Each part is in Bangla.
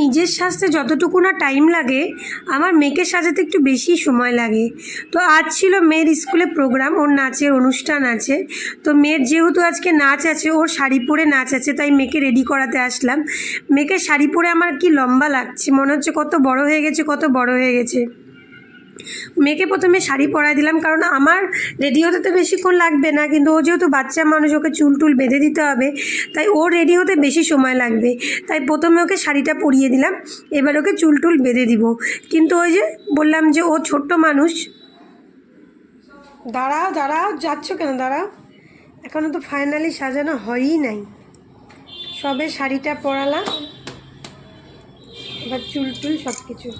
নিজের সাজতে যতটুকু না টাইম লাগে আমার মেয়েকে সাজাতে একটু বেশি সময় লাগে। তো আজ ছিল মেয়ের স্কুলে প্রোগ্রাম, ওর নাচের অনুষ্ঠান আছে। তো মেয়ের যেহেতু আজকে নাচ আছে, ওর শাড়ি পরে নাচ আছে, তাই মেয়েকে রেডি করাতে আসলাম। মেয়েকে শাড়ি পরে আমার কি লম্বা লাগছে, মনে হচ্ছে কত বড় হয়ে গেছে, কত বড় হয়ে গেছে। মেয়েকে প্রথমে শাড়ি পরাই দিলাম, কারণ আমার রেডি হতে তো বেশিক্ষণ লাগবে না, কিন্তু ও যেহেতু বাচ্চা মানুষ, ওকে চুল টুল বেঁধে দিতে হবে, তাই ওর রেডি হতে বেশি সময় লাগবে। তাই প্রথমে ওকে শাড়িটা পরিয়ে দিলাম, এবার ওকে চুল টুল বেঁধে দিব। কিন্তু ওই যে বললাম যে ও ছোট্ট মানুষ। দাঁড়াও দাঁড়াও, যাচ্ছ কেন? দাঁড়াও, এখনও তো ফাইনালি সাজানো হয়ই নাই, সবে শাড়িটা পরালাম, এবার চুল টুল সব কিছু।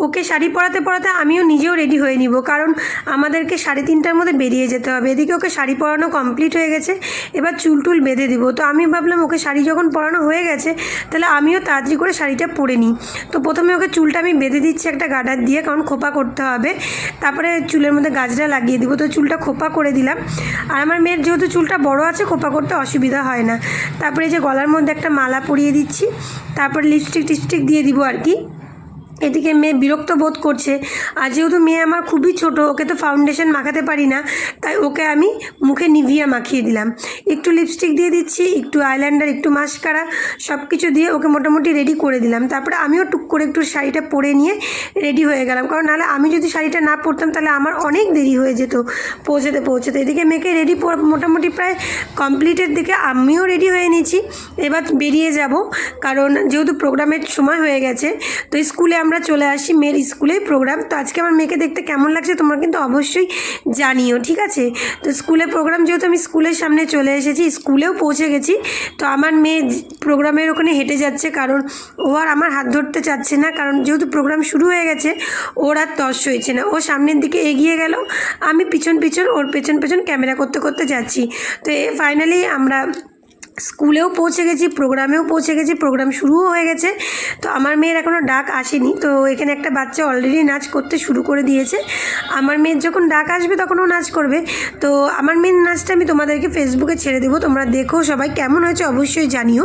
ওকে শাড়ি পরাতে পরাতে আমিও নিজেও রেডি হয়ে নিব, কারণ আমাদেরকে 3:30টার মধ্যে বেরিয়ে যেতে হবে। এদিকে ওকে শাড়ি পরানো কমপ্লিট হয়ে গেছে, এবার চুল টুল বেঁধে দিব। তো আমি ভাবলাম ওকে শাড়ি যখন পরানো হয়ে গেছে, তাহলে আমিও তাড়াতাড়ি করে শাড়িটা পরে নিই। তো প্রথমে ওকে চুলটা আমি বেঁধে দিচ্ছি একটা গার্ডার দিয়ে, কারণ খোপা করতে হবে, তারপরে চুলের মধ্যে গাজরা লাগিয়ে দিব। তো চুলটা খোপা করে দিলাম, আর আমার মেয়ের যেহেতু চুলটা বড় আছে, খোপা করতে অসুবিধা হয় না। তারপরে যে গলার মধ্যে একটা মালা পরিয়ে দিচ্ছি, তারপর লিপস্টিক টিপস্টিক দিয়ে দিব আর কি। এদিকে মেয়ে বিরক্ত বোধ করছে, আর যেহেতু মেয়ে আমার খুবই ছোট, ওকে তো ফাউন্ডেশন মাখাতে পারি না, তাই ওকে আমি মুখে নিভিয়া মাখিয়ে দিলাম। একটু লিপস্টিক দিয়ে দিচ্ছি, একটু আইল্যান্ডার, একটু মাস্কারা, সব কিছু দিয়ে ওকে মোটামুটি রেডি করে দিলাম। তারপরে আমিও টুক করে একটু শাড়িটা পরে নিয়ে রেডি হয়ে গেলাম, কারণ নাহলে আমি যদি শাড়িটা না পরতাম তাহলে আমার অনেক দেরি হয়ে যেত পৌঁছতে। এদিকে মেয়েকে রেডি মোটামুটি প্রায় কমপ্লিটের দিকে আমিও রেডি হয়ে নিয়েছি। এবার বেরিয়ে যাব, কারণ যেহেতু প্রোগ্রামের সময় হয়ে গেছে। তো স্কুলে আমরা চলে আসি, মেয়ের স্কুলেই প্রোগ্রাম। তো আজকে আমার মেয়েকে দেখতে কেমন লাগছে তোমরা কিন্তু অবশ্যই জানিও, ঠিক আছে? তো স্কুলে প্রোগ্রাম যেহেতু আমি স্কুলের সামনে চলে এসেছি, স্কুলেও পৌঁছে গেছি। তো আমার মেয়ে প্রোগ্রামের ওখানে হেঁটে যাচ্ছে, কারণ ও আর আমার হাত ধরতে চাচ্ছে না, কারণ যেহেতু প্রোগ্রাম শুরু হয়ে গেছে, ওর আর তর্স হয়েছে না। ও সামনের দিকে এগিয়ে গেল, আমি পিছন ওর পেছন ক্যামেরা করতে করতে যাচ্ছি। তো ফাইনালি আমরা স্কুলেও পৌঁছে গেছি, প্রোগ্রামেও পৌঁছে গেছি, প্রোগ্রাম শুরুও হয়ে গেছে। তো আমার মেয়ের এখনও ডাক আসেনি। তো এখানে একটা বাচ্চা অলরেডি নাচ করতে শুরু করে দিয়েছে। আমার মেয়ের যখন ডাক আসবে তখন ও নাচ করবে। তো আমার মেয়ের নাচটা আমি তোমাদেরকে ফেসবুকে ছেড়ে দেবো, তোমরা দেখো, সবাই কেমন হয়েছে অবশ্যই জানিও।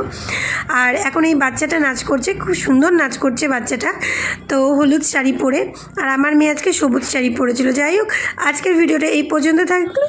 আর এখন এই বাচ্চাটা নাচ করছে, খুব সুন্দর নাচ করছে বাচ্চাটা। তো হলুদ শাড়ি পরে, আর আমার মেয়ে আজকে সবুজ শাড়ি পরেছিল। যাই হোক, আজকের ভিডিওটা এই পর্যন্ত থাকলো।